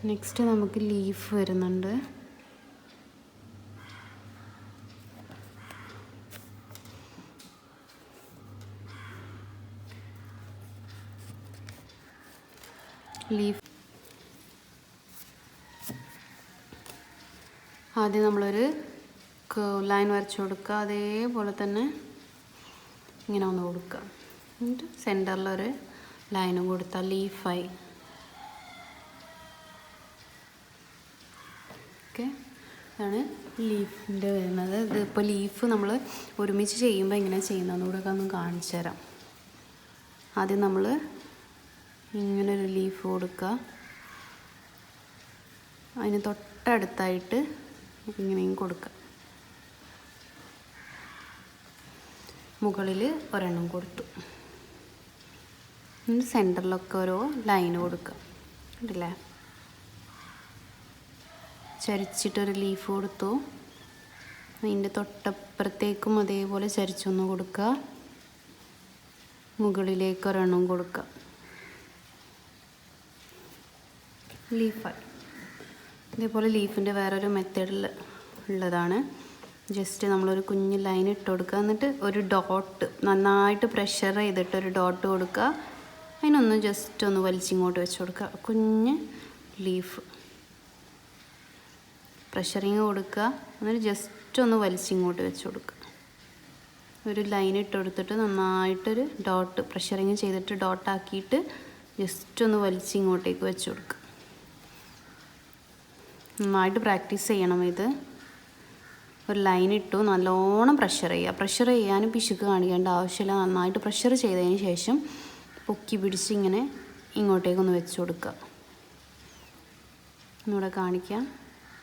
Next നമുക്ക് leaf വരുന്നുണ്ട്. Leaf ആദ്യം നമ്മളൊരു ലൈൻ വരച്ച് കൊടുക്കുക. അതേപോലെ തന്നെ ഇങ്ങനെ ഒന്ന് കൊടുക്കുക. എന്നിട്ട് സെൻറ്ററിലൊരു ലൈനും കൊടുത്താൽ ലീഫായി. ഓക്കെ, ഇതാണ് ലീഫിൻ്റെ വരുന്നത്. ഇതിപ്പോൾ ലീഫ് നമ്മൾ ഒരുമിച്ച് ചെയ്യുമ്പോൾ എങ്ങനെ ചെയ്യുന്നതെന്ന് കൂടെ ഒന്ന് കാണിച്ചു തരാം. ആദ്യം നമ്മൾ ഇങ്ങനൊരു ലീഫ് കൊടുക്കുക. അതിന് തൊട്ടടുത്തായിട്ട് ഇങ്ങനെയും കൊടുക്കുക. മുകളിൽ ഒരെണ്ണം കൊടുത്തു. സെൻറ്ററിലൊക്കെ ഓരോ ലൈന് കൊടുക്കുക. കണ്ടില്ലേ? ചരിച്ചിട്ടൊരു ലീഫ് കൊടുത്തു. അതിൻ്റെ തൊട്ടപ്പുറത്തേക്കും അതേപോലെ ചരിച്ചൊന്ന് കൊടുക്കുക. മുകളിലേക്ക് ഒരെണ്ണം കൊടുക്കുക. ലീഫായി. ഇതേപോലെ ലീഫിൻ്റെ വേറൊരു മെത്തേഡിൽ ഉള്ളതാണ്. ജസ്റ്റ് നമ്മളൊരു കുഞ്ഞ് ലൈൻ ഇട്ട് കൊടുക്കുക. എന്നിട്ട് ഒരു ഡോട്ട് നന്നായിട്ട് പ്രഷർ ചെയ്തിട്ട് ഒരു ഡോട്ട് കൊടുക്കുക. അതിനൊന്ന് ജസ്റ്റ് ഒന്ന് വലിച്ചിങ്ങോട്ട് വെച്ച് കൊടുക്കുക. കുഞ്ഞ് ലീഫ് പ്രഷറിങ് കൊടുക്കുക. എന്നിട്ട് ജസ്റ്റ് ഒന്ന് വലിച്ചിങ്ങോട്ട് വെച്ച് കൊടുക്കുക. ഒരു ലൈൻ ഇട്ട് കൊടുത്തിട്ട് നന്നായിട്ടൊരു ഡോട്ട് പ്രഷറിങ് ചെയ്തിട്ട് ഡോട്ടാക്കിയിട്ട് ജസ്റ്റ് ഒന്ന് വലിച്ചിങ്ങോട്ടേക്ക് വെച്ച് കൊടുക്കുക. നന്നായിട്ട് പ്രാക്ടീസ് ചെയ്യണം ഇത്. ഒരു ലൈൻ ഇട്ടു, നല്ലോണം പ്രഷർ ചെയ്യുക. പ്രഷർ ചെയ്യാനും പിശുക്ക് കാണിക്കേണ്ട ആവശ്യമില്ല. നന്നായിട്ട് പ്രഷർ ചെയ്തതിന് ശേഷം പൊക്കി പിടിച്ച് ഇങ്ങനെ ഇങ്ങോട്ടേക്കൊന്ന് വെച്ച് കൊടുക്കുക. ഒന്നുകൂടെ കാണിക്കാം.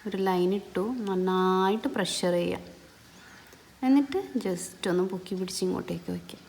ഒരു ലൈൻ ഇട്ടു, നന്നായിട്ട് പ്രഷർ ചെയ്യുക. എന്നിട്ട് ജസ്റ്റ് ഒന്ന് പൊക്കി പിടിച്ച് ഇങ്ങോട്ടേക്ക് വയ്ക്കുക.